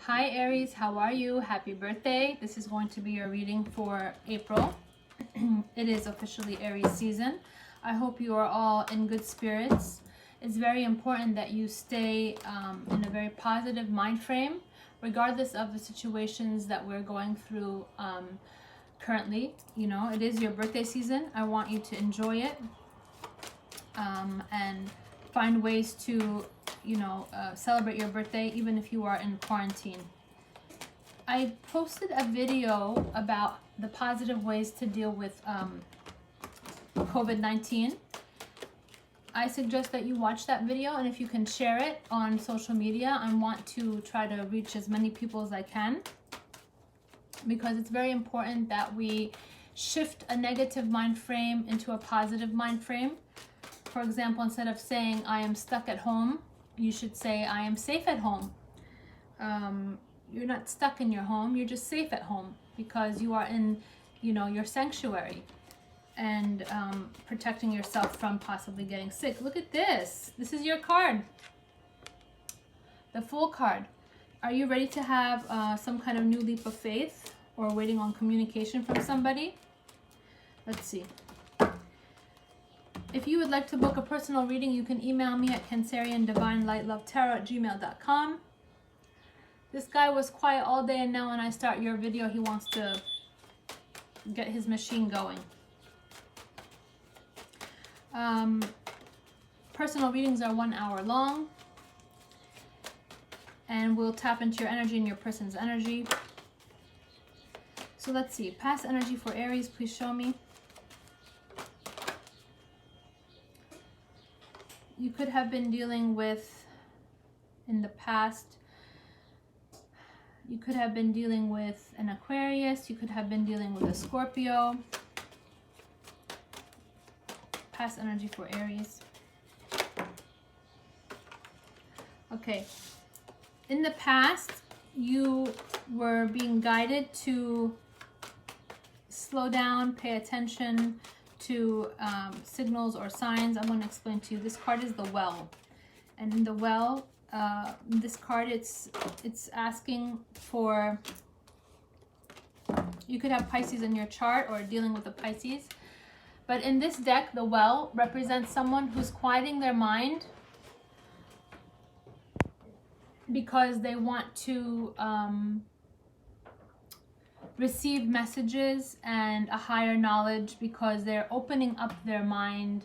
Hi Aries, how are you? Happy birthday. This is going to be your reading for April. It is officially Aries season. I hope you are all in good spirits. It's very important that you stay in a very positive mind frame, regardless of the situations that we're going through currently. You know, it is your birthday season. I want you to enjoy it and find ways to celebrate your birthday even if you are in quarantine. I posted a video about the positive ways to deal with COVID-19. I suggest that you watch that video, and if you can share it on social media, I want to try to reach as many people as I can, because it's very important that we shift a negative mind frame into a positive mind frame. For example, instead of saying I am stuck at home, you should say I am safe at home. You're not stuck in your home, you're just safe at home because you are in, your sanctuary and protecting yourself from possibly getting sick. Look at this. This is your card. The Fool card. Are you ready to have some kind of new leap of faith or waiting on communication from somebody? Let's see. If you would like to book a personal reading, you can email me at canceriandivinelightlovetarot@gmail.com. This guy was quiet all day, and now when I start your video, he wants to get his machine going. Personal readings are 1 hour long, and we'll tap into your energy and your person's energy. So let's see. Past energy for Aries, please show me. You could have been dealing with, in the past, you could have been dealing with an Aquarius. You could have been dealing with a Scorpio. Past energy for Aries. Okay. In the past, you were being guided to slow down, pay attention to signals or signs. I'm going to explain to you. This card is the Well, and in the Well, this card, it's asking for, you could have Pisces in your chart or dealing with a Pisces, but in this deck, the Well represents someone who's quieting their mind because they want to receive messages and a higher knowledge, because they're opening up their mind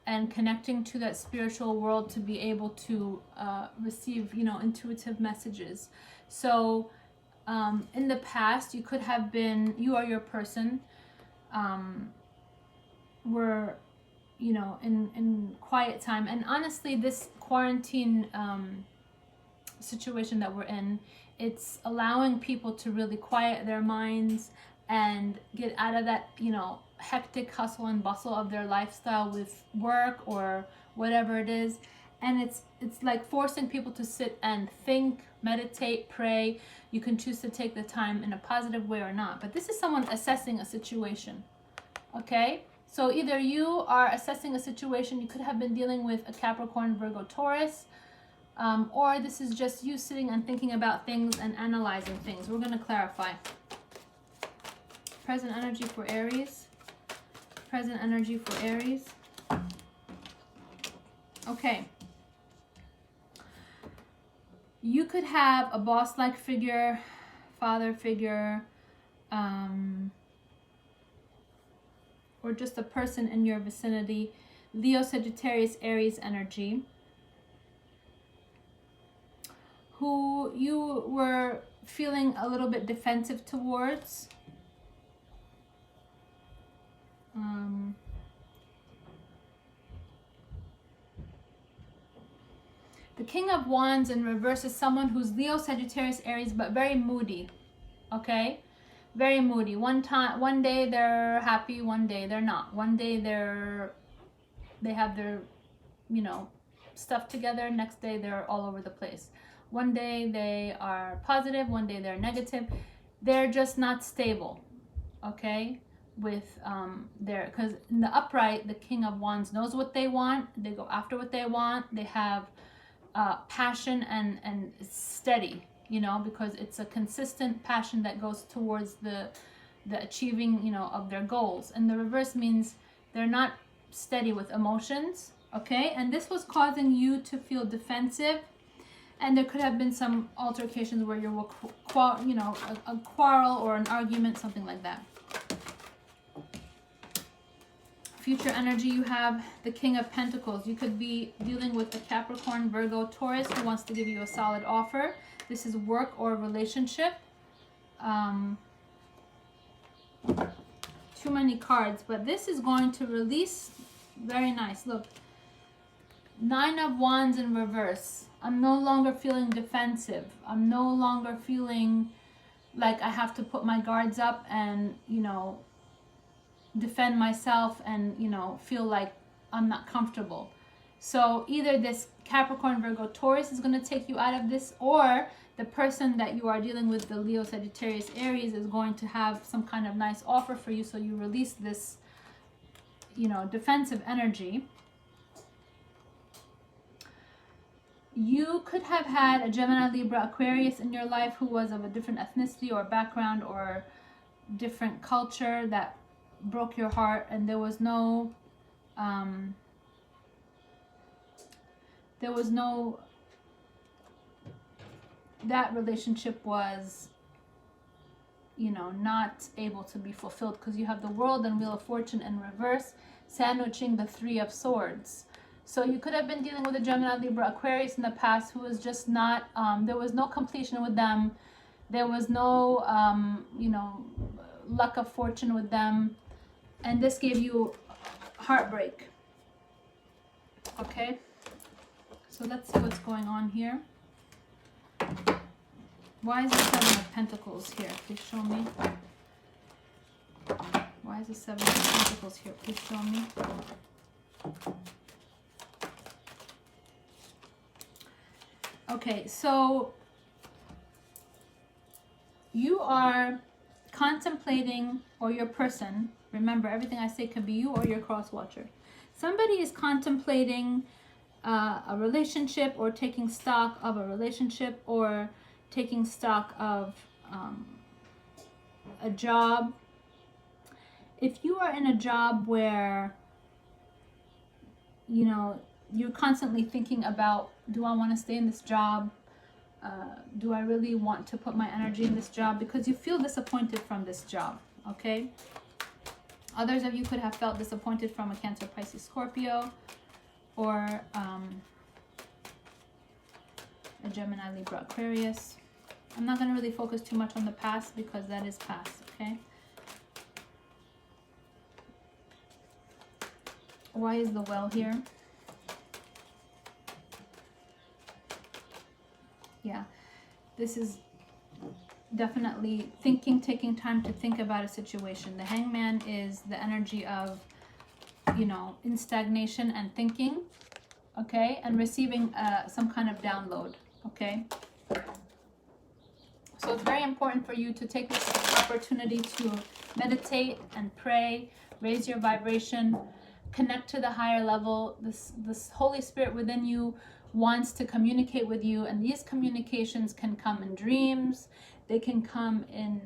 and connecting to that spiritual world to be able to receive, intuitive messages. So in the past, you could have been, you or your person were, in quiet time. And honestly, this quarantine situation that we're in, it's allowing people to really quiet their minds and get out of that, hectic hustle and bustle of their lifestyle with work or whatever it is. And it's like forcing people to sit and think, meditate, pray. You can choose to take the time in a positive way or not. But this is someone assessing a situation. Okay? So either you are assessing a situation, you could have been dealing with a Capricorn, Virgo, Taurus, or this is just you sitting and thinking about things and analyzing things. We're going to clarify. Present energy for Aries. Present energy for Aries. Okay. You could have a boss-like figure, father figure, or just a person in your vicinity. Leo, Sagittarius, Aries energy, who you were feeling a little bit defensive towards. The King of Wands in reverse is someone who's Leo, Sagittarius, Aries, but very moody. Okay? Very moody. One day they're happy, one day they're not. One day they have their, stuff together. Next day they're all over the place. One day they are positive, one day they're negative. They're just not stable. Okay? With because in the upright, the King of Wands knows what they want. They go after what they want. They have passion and steady. you know, because it's a consistent passion that goes towards the achieving, you know, of their goals. And the reverse means they're not steady with emotions, okay? And this was causing you to feel defensive, and there could have been some altercations where you were, you know, a quarrel or an argument, something like that. Future energy, you have the King of Pentacles. You could be dealing with the Capricorn, Virgo, Taurus who wants to give you a solid offer. This is work or relationship. Too many cards, but this is going to release. Very nice. Look, 9 of Wands in reverse. I'm no longer feeling defensive. I'm no longer feeling like I have to put my guards up and, you know, defend myself and, you know, feel like I'm not comfortable. So either this Capricorn, Virgo, Taurus is going to take you out of this, or the person that you are dealing with, the Leo, Sagittarius, Aries, is going to have some kind of nice offer for you, so you release this, you know, defensive energy. You could have had a Gemini, Libra, Aquarius in your life who was of a different ethnicity or background or different culture that broke your heart, and there was no that relationship was, you know, not able to be fulfilled, because you have the World and Wheel of Fortune in reverse, sandwiching the 3 of Swords. So you could have been dealing with a Gemini, Libra, Aquarius in the past who was just not, there was no completion with them. There was no, you know, luck of fortune with them. And this gave you heartbreak. Okay? So let's see what's going on here. Why is the 7 of Pentacles here? Please show me. Why is the 7 of Pentacles here? Please show me. Okay, so you are contemplating, or your person, remember everything I say could be you or your cross watcher. Somebody is contemplating a relationship, or taking stock of a relationship, or taking stock of a job. If you are in a job where, you know, you're constantly thinking about, do I want to stay in this job? Do I really want to put my energy in this job? Because you feel disappointed from this job, okay? Others of you could have felt disappointed from a Cancer, Pisces, Scorpio, or a Gemini, Libra, Aquarius. I'm not going to really focus too much on the past, because that is past, okay? Why is the Well here? Yeah, this is definitely thinking, taking time to think about a situation. The Hangman is the energy of, you know, in stagnation and thinking, okay, and receiving some kind of download, okay? So it's very important for you to take this opportunity to meditate and pray, raise your vibration, connect to the higher level. This Holy Spirit within you wants to communicate with you, and these communications can come in dreams. They can come in,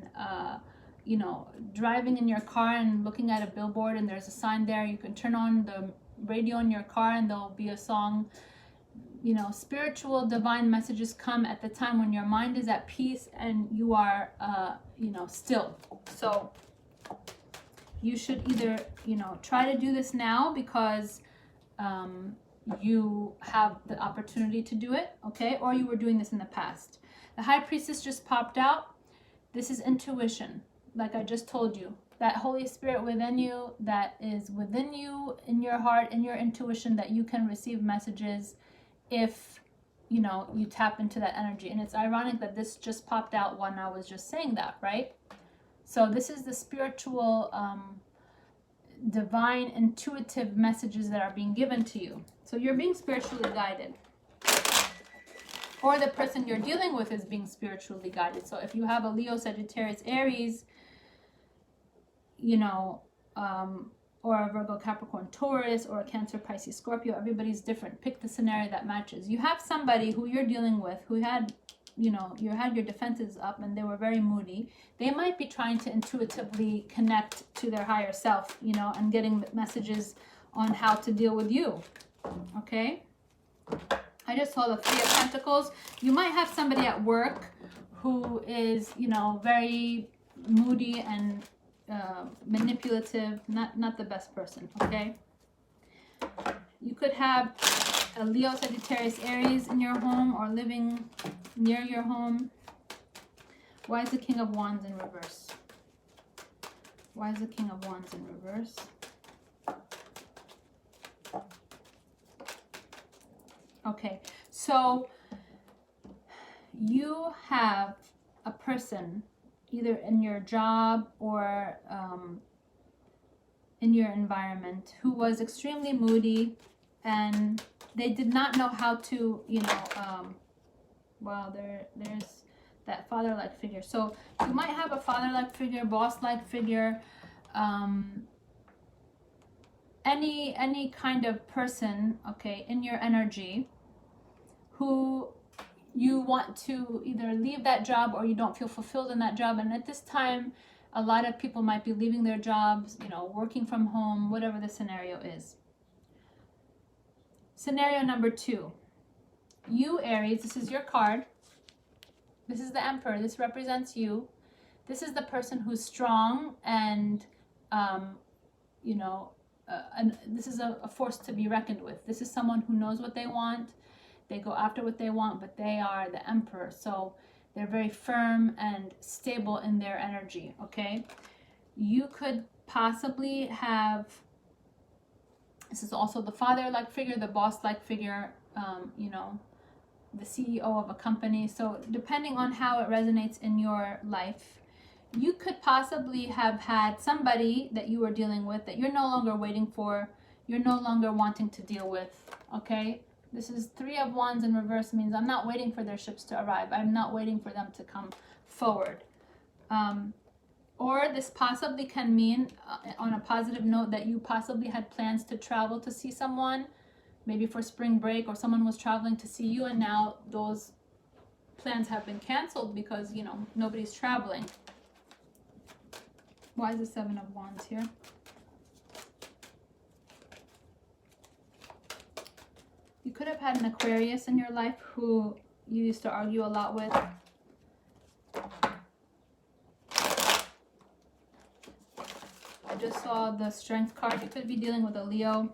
you know, driving in your car and looking at a billboard and there's a sign there. You can turn on the radio in your car and there'll be a song. You know, spiritual divine messages come at the time when your mind is at peace and you are, you know, still. So you should either, you know, try to do this now, because you have the opportunity to do it, okay? Or you were doing this in the past. The High Priestess just popped out. This is intuition, like I just told you. That Holy Spirit within you, that is within you, in your heart, in your intuition, that you can receive messages if, you know, you tap into that energy. And it's ironic that this just popped out when I was just saying that, right? So this is the spiritual, divine, intuitive messages that are being given to you. So you're being spiritually guided, or the person you're dealing with is being spiritually guided. So if you have a Leo, Sagittarius, Aries, you know, or a Virgo, Capricorn, Taurus, or a Cancer, Pisces, Scorpio, everybody's different. Pick the scenario that matches. You have somebody who you're dealing with who had you know, you had your defenses up and they were very moody, they might be trying to intuitively connect to their higher self, you know, and getting messages on how to deal with you. Okay? I just saw the Three of Pentacles. You might have somebody at work who is, you know, very moody and manipulative, not the best person, okay? You could have a Leo, Sagittarius, Aries in your home or living near your home. Why is the King of Wands in reverse? Why is the King of Wands in reverse? Okay, so you have a person either in your job or in your environment who was extremely moody, and they did not know how to, you know, well, there's that father-like figure. So you might have a father-like figure, boss-like figure, any kind of person, okay, in your energy who you want to either leave that job or you don't feel fulfilled in that job. And at this time, a lot of people might be leaving their jobs, you know, working from home, whatever the scenario is. Scenario number 2. You, Aries, this is your card. This is the Emperor. This represents you. This is the person who's strong and, you know, and this is a force to be reckoned with. This is someone who knows what they want. They go after what they want, but they are the Emperor. So they're very firm and stable in their energy, okay? You could possibly have, this is also the father-like figure, the boss-like figure, you know, the CEO of a company. So depending on how it resonates in your life, you could possibly have had somebody that you were dealing with that you're no longer waiting for, you're no longer wanting to deal with, okay? This is Three of Wands in reverse, means I'm not waiting for their ships to arrive. I'm not waiting for them to come forward. Or this possibly can mean, on a positive note, that you possibly had plans to travel to see someone, maybe for spring break, or someone was traveling to see you, and now those plans have been canceled because, you know, nobody's traveling. Why is the Seven of Wands here? You could have had an Aquarius in your life who you used to argue a lot with. I just saw the Strength card. You could be dealing with a Leo.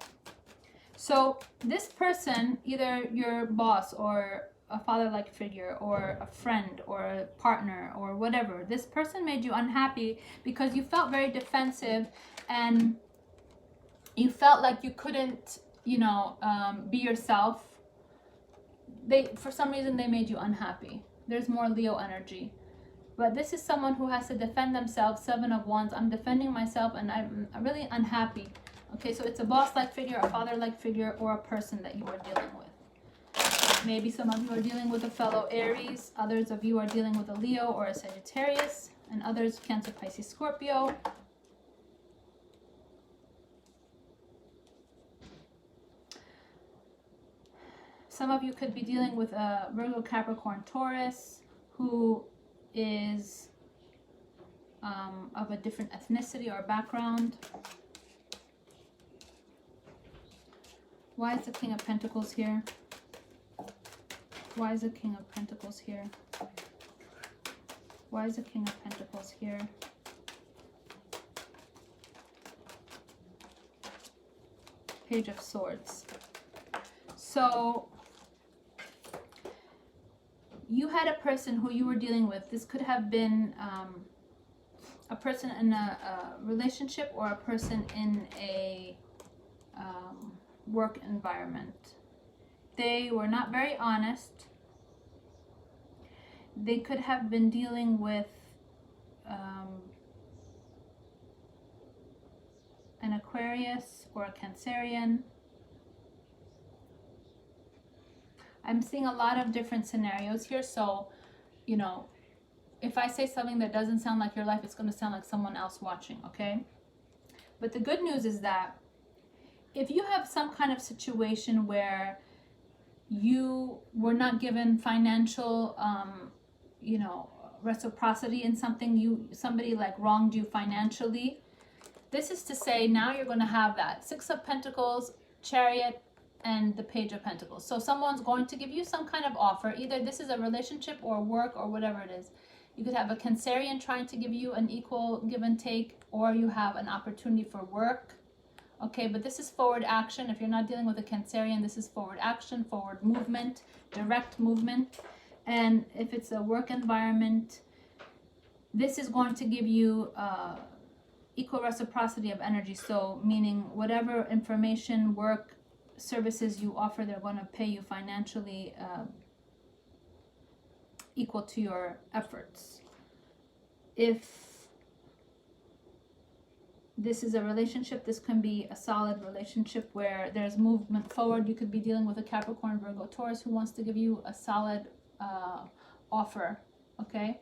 So this person, either your boss or a father-like figure or a friend or a partner or whatever, this person made you unhappy because you felt very defensive and you felt like you couldn't, you know, be yourself. For some reason, they made you unhappy. There's more Leo energy. But this is someone who has to defend themselves. Seven of Wands. I'm defending myself and I'm really unhappy. Okay, so it's a boss-like figure, a father-like figure, or a person that you are dealing with. Maybe some of you are dealing with a fellow Aries. Others of you are dealing with a Leo or a Sagittarius. And others, Cancer, Pisces, Scorpio. Some of you could be dealing with a Virgo, Capricorn, Taurus who is of a different ethnicity or background. Why is the King of Pentacles here? Why is the King of Pentacles here? Why is the King of Pentacles here? Page of Swords. So you had a person who you were dealing with. This could have been a person in a relationship or a person in a work environment. They were not very honest. They could have been dealing with an Aquarius or a Cancerian. I'm seeing a lot of different scenarios here. So, you know, if I say something that doesn't sound like your life, it's going to sound like someone else watching, okay? But the good news is that if you have some kind of situation where you were not given financial, you know, reciprocity in something, somebody like wronged you financially. This is to say now you're going to have that. Six of Pentacles, Chariot, and the Page of Pentacles. So someone's going to give you some kind of offer. Either this is a relationship or work or whatever it is. You could have a Cancerian trying to give you an equal give and take, or you have an opportunity for work. Okay, but this is forward action. If you're not dealing with a Cancerian, this is forward action, forward movement, direct movement. And if it's a work environment, this is going to give you equal reciprocity of energy. So meaning whatever information, work, services you offer, they're going to pay you financially equal to your efforts. If this is a relationship, this can be a solid relationship where there's movement forward. You could be dealing with a Capricorn, Virgo, Taurus who wants to give you a solid offer, okay?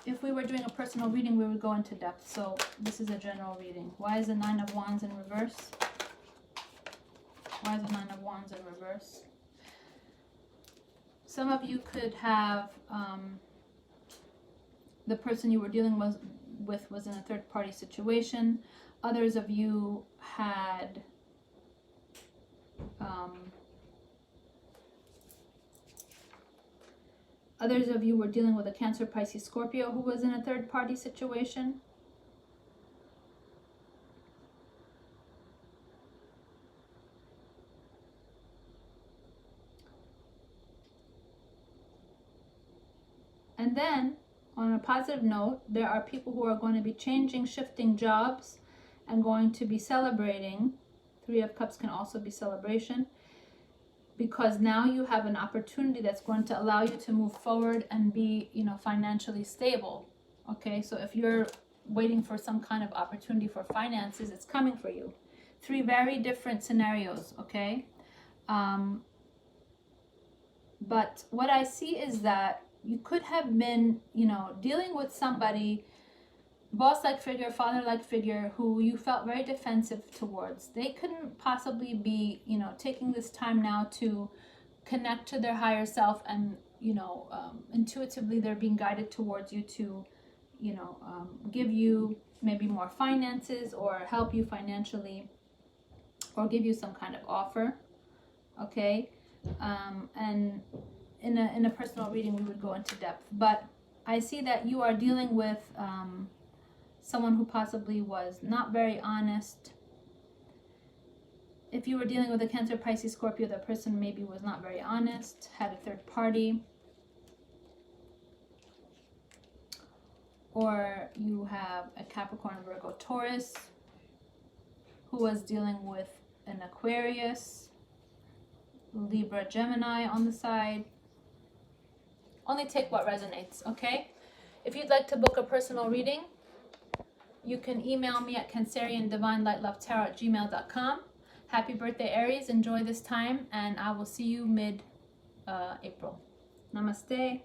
If we were doing a personal reading, we would go into depth. So this is a general reading. Why is the Nine of Wands in reverse? Why is the Nine of Wands in reverse? Some of you could have the person you were dealing with was in a third-party situation. Others of you had others of you were dealing with a Cancer, Pisces, Scorpio who was in a third-party situation. And then, on a positive note, there are people who are going to be changing, shifting jobs and going to be celebrating. Three of Cups can also be celebration, because now you have an opportunity that's going to allow you to move forward and be, you know, financially stable. Okay, so if you're waiting for some kind of opportunity for finances, it's coming for you. Three very different scenarios, okay? But what I see is that you could have been, you know, dealing with somebody, boss-like figure, father-like figure, who you felt very defensive towards. They couldn't possibly be, you know, taking this time now to connect to their higher self, and, you know, intuitively they're being guided towards you to, you know, give you maybe more finances or help you financially or give you some kind of offer, okay? And in a personal reading we would go into depth, but I see that you are dealing with someone who possibly was not very honest. If you were dealing with a Cancer, Pisces, Scorpio, that person maybe was not very honest, had a third party. Or you have a Capricorn, Virgo, Taurus who was dealing with an Aquarius, Libra, Gemini on the side. Only take what resonates, okay? If you'd like to book a personal reading, you can email me at canceriandivinelightlovetarot@gmail.com. Happy birthday, Aries. Enjoy this time, and I will see you mid-April. Namaste.